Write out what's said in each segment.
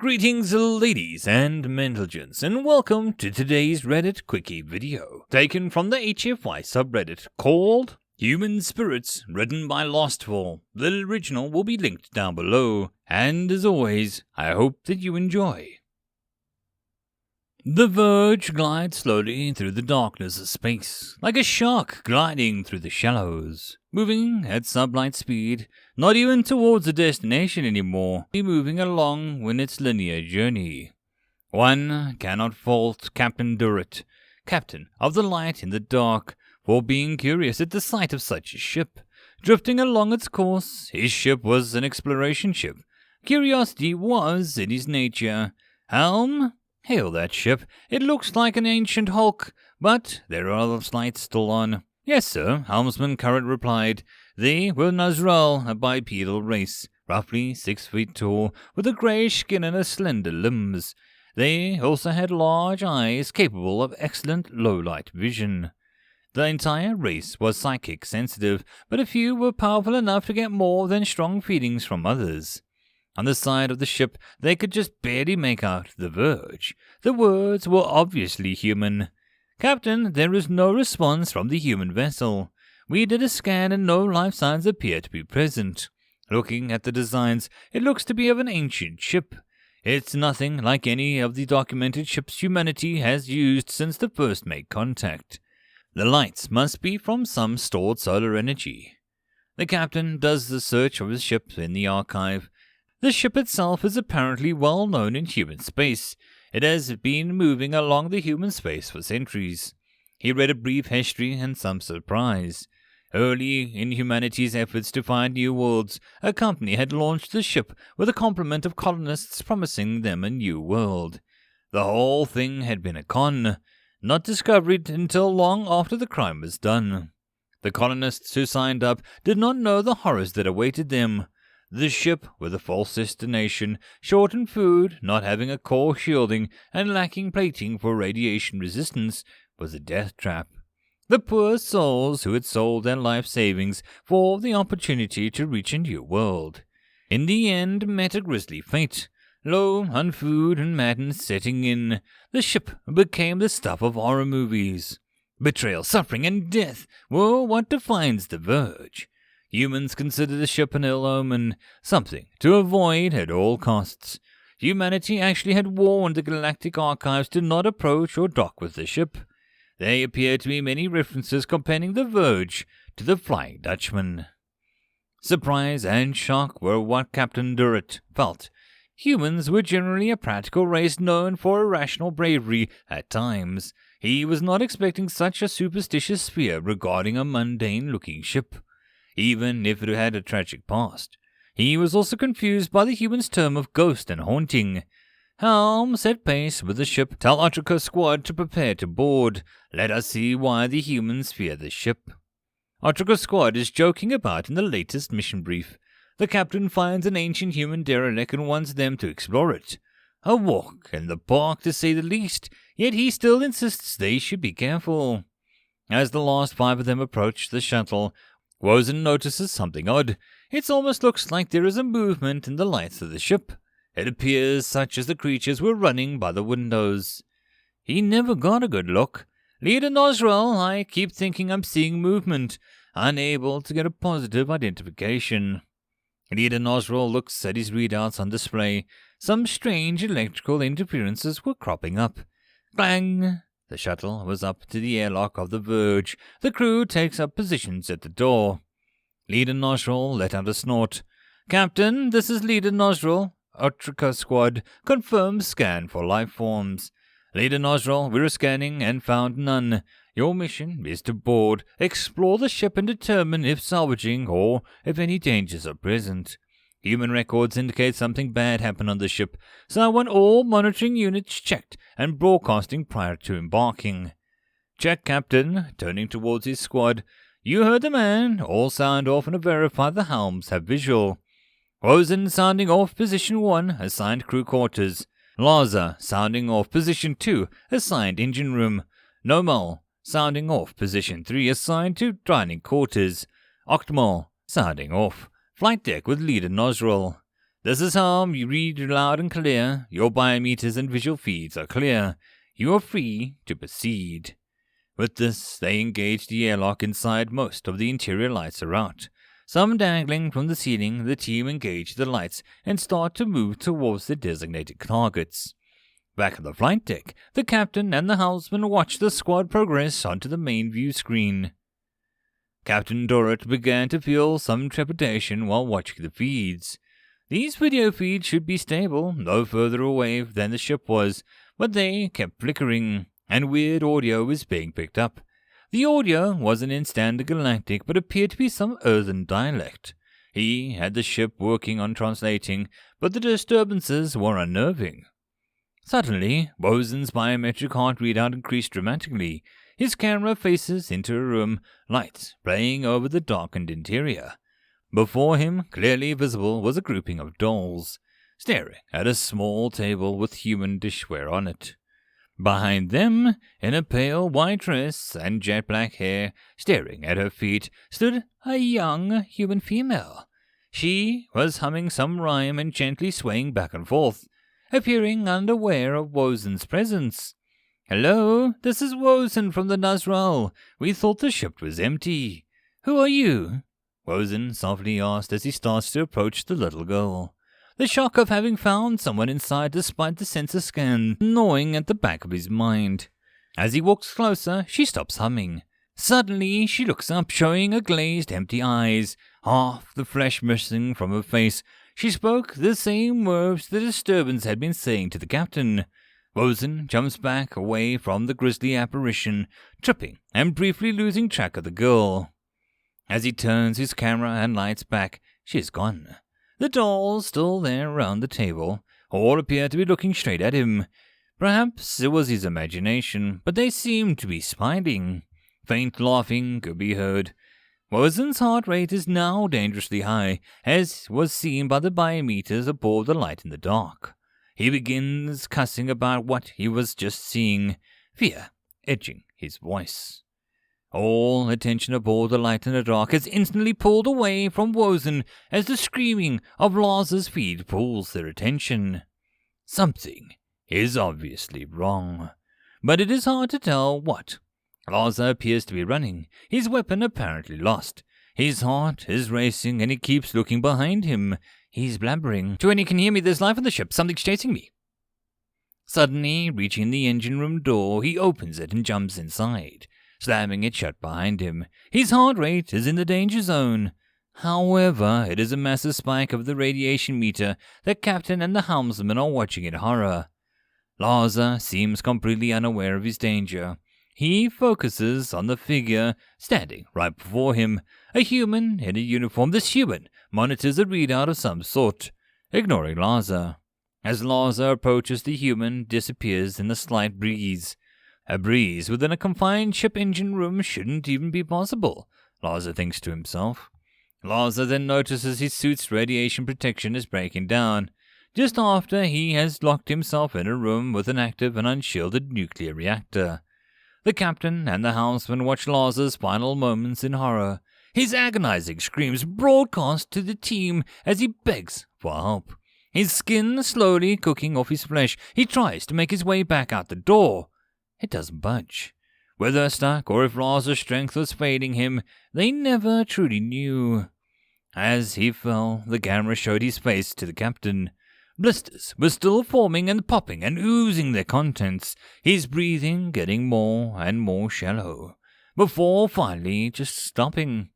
Greetings ladies and gentlemen, and welcome to today's Reddit Quickie video, taken from the HFY subreddit called Human Spirits, written by Lostfol. The original will be linked down below, and as always, I hope that you enjoy. The Verge glides slowly through the darkness of space, like a shark gliding through the shallows, moving at sublight speed, not even towards a destination anymore, moving along in its linear journey. One cannot fault Captain Derelict, captain of the light in the dark, for being curious at the sight of such a ship. Drifting along its course, his ship was an exploration ship. Curiosity was in his nature. Helm? Hail that ship. It looks like an ancient hulk, but there are the lights still on. Yes, sir, Helmsman Current replied. They were Nazral, a bipedal race, roughly 6 feet tall, with a greyish skin and slender limbs. They also had large eyes capable of excellent low-light vision. The entire race was psychic sensitive, but a few were powerful enough to get more than strong feelings from others. On the side of the ship, they could just barely make out the Verge. The words were obviously human. Captain, there is no response from the human vessel. We did a scan and no life signs appear to be present. Looking at the designs, it looks to be of an ancient ship. It's nothing like any of the documented ships humanity has used since the first made contact. The lights must be from some stored solar energy. The captain does the search of his ship in the archive. The ship itself is apparently well known in human space. It has been moving along the human space for centuries. He read a brief history and some surprise. Early in humanity's efforts to find new worlds, a company had launched the ship with a complement of colonists promising them a new world. The whole thing had been a con, not discovered until long after the crime was done. The colonists who signed up did not know the horrors that awaited them. The ship, with a false destination, short in food, not having a core shielding, and lacking plating for radiation resistance, was a death trap. The poor souls who had sold their life savings for the opportunity to reach a new world, in the end met a grisly fate. Low on food and madness setting in, the ship became the stuff of horror movies. Betrayal, suffering, and death were what defines the Verge. Humans consider the ship an ill omen, something to avoid at all costs. Humanity actually had warned the galactic archives to not approach or dock with the ship. There appear to be many references comparing the Verge to the Flying Dutchman. Surprise and shock were what Captain Derelict felt. Humans were generally a practical race known for irrational bravery at times. He was not expecting such a superstitious fear regarding a mundane-looking ship, even if it had a tragic past. He was also confused by the humans' term of ghost and haunting. Helm set pace with the ship. Tell Otrika's squad to prepare to board. Let us see why the humans fear the ship. Otrika's squad is joking about in the latest mission brief. The captain finds an ancient human derelict and wants them to explore it. A walk in the park to say the least, yet he still insists they should be careful. As the last 5 of them approach the shuttle, Wozen notices something odd. It almost looks like there is a movement in the lights of the ship. It appears such as the creatures were running by the windows. He never got a good look. Leader Nazral, I keep thinking I'm seeing movement, unable to get a positive identification. Leader Nazral looks at his readouts on display. Some strange electrical interferences were cropping up. Clang! The shuttle was up to the airlock of the Verge. The crew takes up positions at the door. Leader Nazral let out a snort. Captain, this is Leader Nazral. Otrika squad confirms scan for life forms. Leader Nazral, we were scanning and found none. Your mission is to board, explore the ship and determine if salvaging or if any dangers are present. Human records indicate something bad happened on the ship, so I want all monitoring units checked and broadcasting prior to embarking. Check, Captain, turning towards his squad. You heard the man. All sound off and verify the helms have visual. Wozen sounding off position 1, assigned crew quarters. Laza sounding off position 2, assigned engine room. Nomal sounding off position 3, assigned to dining quarters. Octmal sounding off flight deck with Leader Nazral. This is how you read loud and clear. Your biometers and visual feeds are clear. You are free to proceed. With this, they engage the airlock inside. Most of the interior lights are out. Some dangling from the ceiling, the team engage the lights and start to move towards the designated targets. Back on the flight deck, the captain and the helmsman watch the squad progress onto the main view screen. Captain Dorrit began to feel some trepidation while watching the feeds. These video feeds should be stable, no further away than the ship was, but they kept flickering, and weird audio was being picked up. The audio wasn't in standard galactic, but appeared to be some earthen dialect. He had the ship working on translating, but the disturbances were unnerving. Suddenly, Wozen's biometric heart readout increased dramatically. His camera faces into a room, lights playing over the darkened interior. Before him, clearly visible, was a grouping of dolls, staring at a small table with human dishware on it. Behind them, in a pale white dress and jet black hair, staring at her feet, stood a young human female. She was humming some rhyme and gently swaying back and forth, appearing unaware of Wozen's presence. "Hello, this is Wozen from the Nazral. We thought the ship was empty. Who are you?" Wozen softly asked as he starts to approach the little girl. The shock of having found someone inside despite the sensor scan gnawing at the back of his mind. As he walks closer, she stops humming. Suddenly, she looks up, showing her glazed, empty eyes, half the flesh missing from her face. She spoke the same words the disturbance had been saying to the captain. Wozen jumps back away from the grisly apparition, tripping and briefly losing track of the girl. As he turns his camera and lights back, she is gone. The dolls still there around the table, all appear to be looking straight at him. Perhaps it was his imagination, but they seemed to be smiling. Faint laughing could be heard. Wozen's heart rate is now dangerously high, as was seen by the biometers aboard the light in the dark. He begins cussing about what he was just seeing, fear edging his voice. All attention aboard the light in the dark is instantly pulled away from Wozen as the screaming of Lazar's feed pulls their attention. Something is obviously wrong, but it is hard to tell what. Lazar appears to be running, his weapon apparently lost. His heart is racing and he keeps looking behind him. He's blabbering. "Twenty can hear me, there's life on the ship, something's chasing me." Suddenly, reaching the engine room door, he opens it and jumps inside, slamming it shut behind him. His heart rate is in the danger zone. However, it is a massive spike of the radiation meter. The captain and the helmsman are watching in horror. Lazar seems completely unaware of his danger. He focuses on the figure standing right before him, a human in a uniform. This human monitors a readout of some sort, ignoring Lazar. As Lazar approaches, the human disappears in a slight breeze. A breeze within a confined ship engine room shouldn't even be possible, Lazar thinks to himself. Lazar then notices his suit's radiation protection is breaking down, just after he has locked himself in a room with an active and unshielded nuclear reactor. The captain and the helmsman watch Lazar's final moments in horror. His agonizing screams broadcast to the team as he begs for help. His skin slowly cooking off his flesh, he tries to make his way back out the door. It doesn't budge. Whether stuck or if Lazar's strength was failing him, they never truly knew. As he fell, the camera showed his face to the captain. Blisters were still forming and popping and oozing their contents, his breathing getting more and more shallow, before finally just stopping.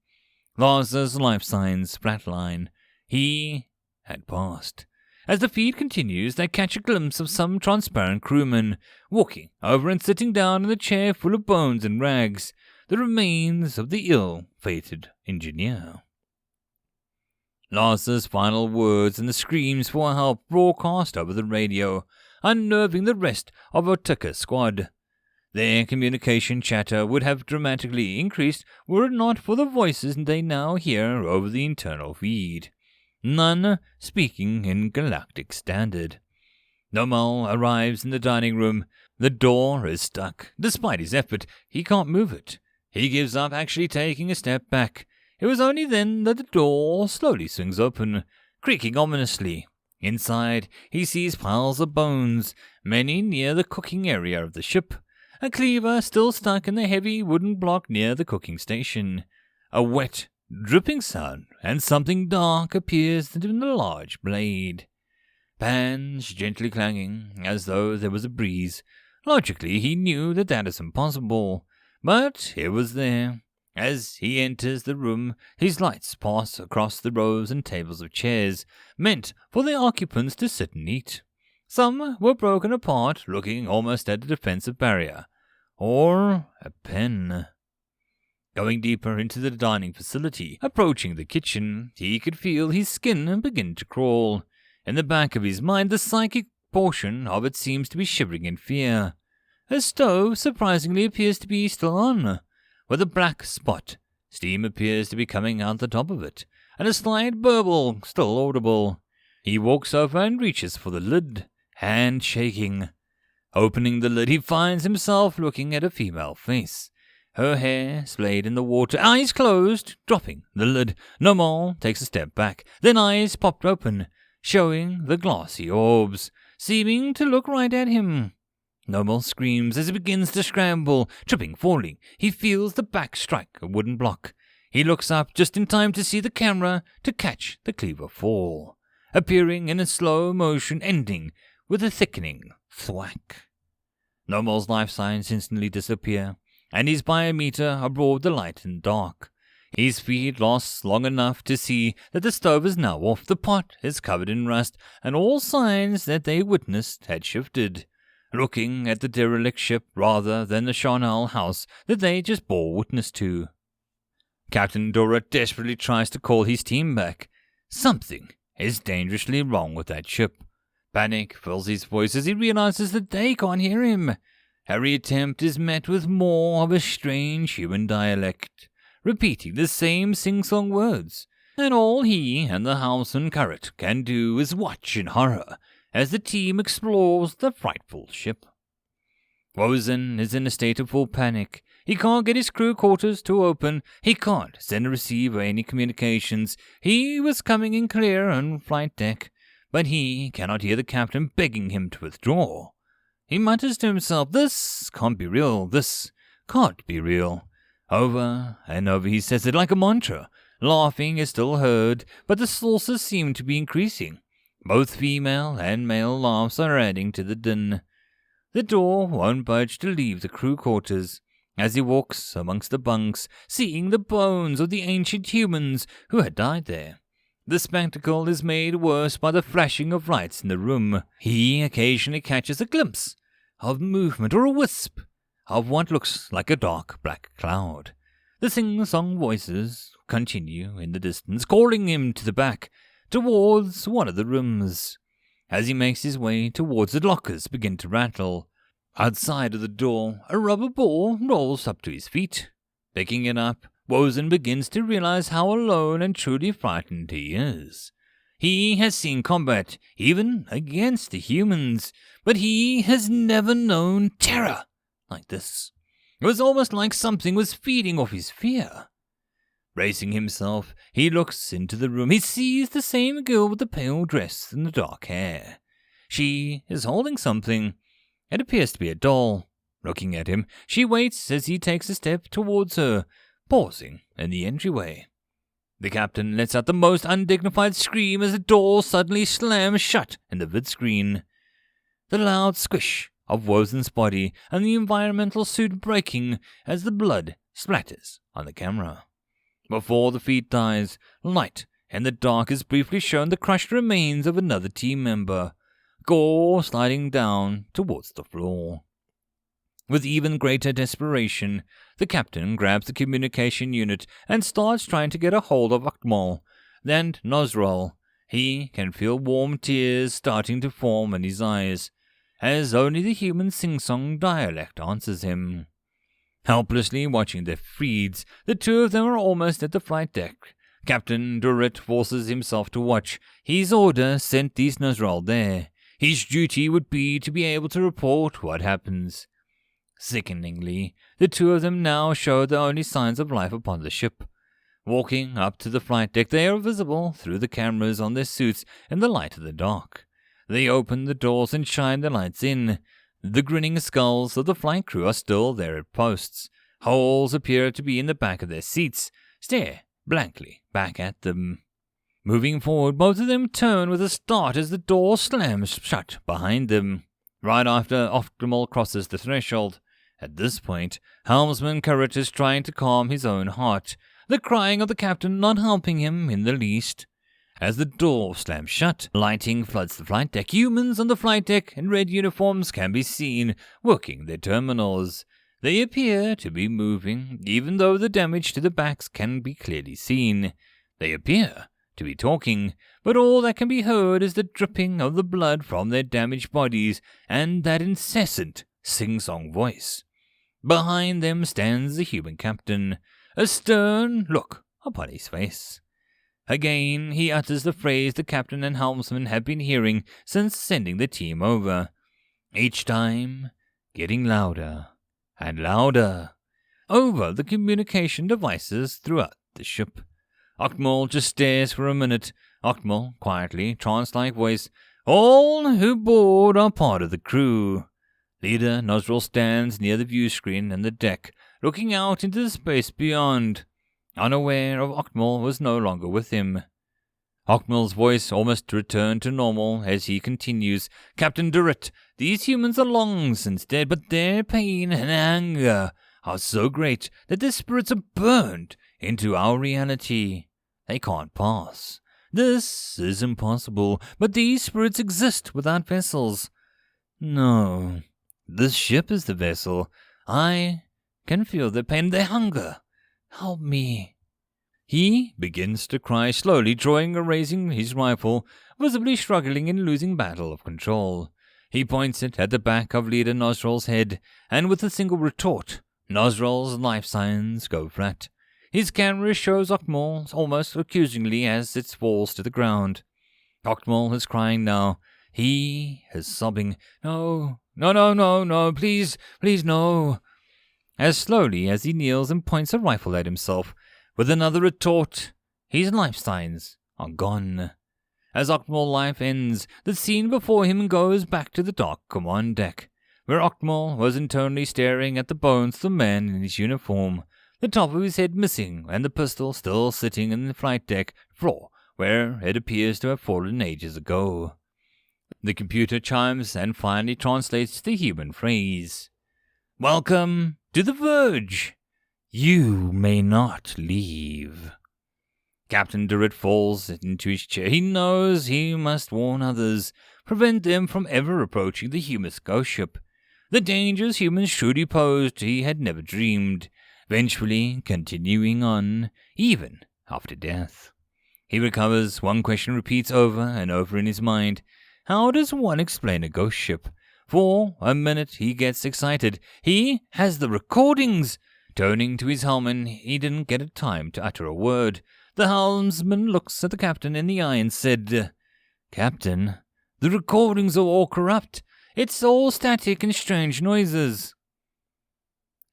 Lazar's life signs flatline. He had passed. As the feed continues, they catch a glimpse of some transparent crewman, walking over and sitting down in a chair full of bones and rags, the remains of the ill-fated engineer. Lazar's final words and the screams for help broadcast over the radio, unnerving the rest of Otuka's squad. Their communication chatter would have dramatically increased were it not for the voices they now hear over the internal feed. None speaking in galactic standard. Nomal arrives in the dining room. The door is stuck. Despite his effort, he can't move it. He gives up, actually taking a step back. It was only then that the door slowly swings open, creaking ominously. Inside, he sees piles of bones, many near the cooking area of the ship, a cleaver still stuck in the heavy wooden block near the cooking station, a wet, dripping sound, and something dark appears in the large blade. Pans gently clanging, as though there was a breeze. Logically, he knew that is impossible, but it was there. As he enters the room, his lights pass across the rows and tables of chairs, meant for the occupants to sit and eat. Some were broken apart, looking almost at a defensive barrier, or a pen. Going deeper into the dining facility, approaching the kitchen, he could feel his skin begin to crawl. In the back of his mind, the psychic portion of it seems to be shivering in fear. A stove surprisingly appears to be still on, with a black spot. Steam appears to be coming out the top of it, and a slight burble still audible. He walks over and reaches for the lid, hand shaking. Opening the lid, he finds himself looking at a female face. Her hair splayed in the water, eyes closed, dropping the lid. Normal takes a step back, then eyes popped open, showing the glassy orbs, seeming to look right at him. Normal screams as he begins to scramble, tripping, falling. He feels the back strike a wooden block. He looks up just in time to see the camera to catch the cleaver fall, appearing in a slow motion, ending with a thickening thwack. Normal's life signs instantly disappear, and his biometer abroad the light and dark. His feet lost long enough to see that the stove is now off, the pot is covered in rust, and all signs that they witnessed had shifted, looking at the derelict ship rather than the charnel house that they just bore witness to. Captain Dorrit desperately tries to call his team back. Something is dangerously wrong with that ship. Panic fills his voice as he realizes that they can't hear him. Every attempt is met with more of a strange human dialect, repeating the same sing-song words, and all he and the houseman Currit can do is watch in horror as the team explores the frightful ship. Wozen is in a state of full panic. He can't get his crew quarters to open. He can't send or receive any communications. He was coming in clear on flight deck, but he cannot hear the captain begging him to withdraw. He mutters to himself, "This can't be real. This can't be real." Over and over he says it like a mantra. Laughing is still heard, but the sources seem to be increasing. Both female and male laughs are adding to the din. The door won't budge to leave the crew quarters, as he walks amongst the bunks, seeing the bones of the ancient humans who had died there. The spectacle is made worse by the flashing of lights in the room. He occasionally catches a glimpse of movement or a wisp of what looks like a dark black cloud. The sing-song voices continue in the distance, calling him to the back, towards one of the rooms. As he makes his way towards the lockers begin to rattle. Outside of the door, a rubber ball rolls up to his feet. Picking it up, Wozen begins to realize how alone and truly frightened he is. He has seen combat, even against the humans, but he has never known terror like this. It was almost like something was feeding off his fear. Bracing himself, he looks into the room. He sees the same girl with the pale dress and the dark hair. She is holding something. It appears to be a doll. Looking at him, she waits as he takes a step towards her, pausing in the entryway. The captain lets out the most undignified scream as the door suddenly slams shut in the vidscreen. The loud squish of Wozen's body and the environmental suit breaking as the blood splatters on the camera. Before the feed dies, light in the dark is briefly shown the crushed remains of another team member, gore sliding down towards the floor. With even greater desperation, the captain grabs the communication unit and starts trying to get a hold of Akmal and Nosrol. He can feel warm tears starting to form in his eyes, as only the human sing-song dialect answers him. Helplessly watching their feeds, the two of them are almost at the flight deck. Captain Dorrit forces himself to watch. His order sent these Nosrol there. His duty would be to be able to report what happens. Sickeningly, the two of them now show the only signs of life upon the ship. Walking up to the flight deck, they are visible through the cameras on their suits in the light of the dark. They open the doors and shine the lights in. The grinning skulls of the flight crew are still there at posts. Holes appear to be in the back of their seats, stare blankly back at them. Moving forward, both of them turn with a start as the door slams shut behind them, right after Optimal crosses the threshold. At this point, Helmsman Currit is trying to calm his own heart, the crying of the captain not helping him in the least. As the door slams shut, lighting floods the flight deck. Humans on the flight deck in red uniforms can be seen, working their terminals. They appear to be moving, even though the damage to the backs can be clearly seen. They appear to be talking, but all that can be heard is the dripping of the blood from their damaged bodies and that incessant sing-song voice. Behind them stands the human captain, a stern look upon his face. Again, he utters the phrase the captain and helmsman have been hearing since sending the team over, each time getting louder and louder over the communication devices throughout the ship. Octmal just stares for a minute. Octmal, quietly, trance-like voice, "All who board are part of the crew." Leader Nozdrel stands near the view screen and the deck, looking out into the space beyond. Unaware of Octmal was no longer with him. Octmal's voice almost returned to normal as he continues, "Captain Durrett, these humans are long since dead, but their pain and anger are so great that their spirits are burned into our reality. They can't pass. This is impossible, but these spirits exist without vessels. No, this ship is the vessel. I can feel their pain, their hunger. Help me." He begins to cry, slowly drawing and raising his rifle, visibly struggling in losing battle of control. He points it at the back of Leader Nozdrel's head, and with a single retort, Nozdrel's life signs go flat. His camera shows Octmal almost accusingly as it falls to the ground. Octmal is crying now. He is sobbing, "No, no, no, no, no, please, please, no." As slowly as he kneels and points a rifle at himself, with another retort, his life signs are gone. As Octmal's life ends, the scene before him goes back to the dark command deck, where Octmal was internally staring at the bones of the man in his uniform, the top of his head missing and the pistol still sitting in the flight deck floor where it appears to have fallen ages ago. The computer chimes and finally translates the human phrase, "Welcome to the Verge. You may not leave." Captain Durrett falls into his chair. He knows he must warn others, prevent them from ever approaching the humus ghost ship. The dangers humans truly posed he had never dreamed, eventually continuing on, even after death. He recovers. One question repeats over and over in his mind. How does one explain a ghost ship? For a minute he gets excited. He has the recordings! Turning to his helmsman, he didn't get a time to utter a word. The helmsman looks at the captain in the eye and said, "Captain, the recordings are all corrupt. It's all static and strange noises."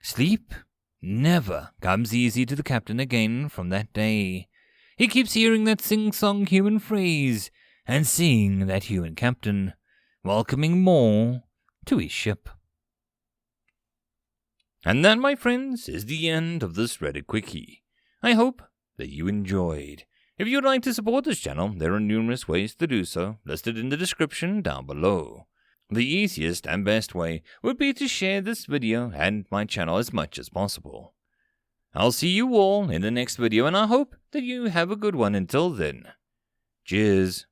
Sleep never comes easy to the captain again from that day. He keeps hearing that sing-song human phrase and seeing that human captain, welcoming more to his ship. And that, my friends, is the end of this Reddit Quickie. I hope that you enjoyed. If you'd like to support this channel, there are numerous ways to do so, listed in the description down below. The easiest and best way would be to share this video and my channel as much as possible. I'll see you all in the next video, and I hope that you have a good one until then. Cheers.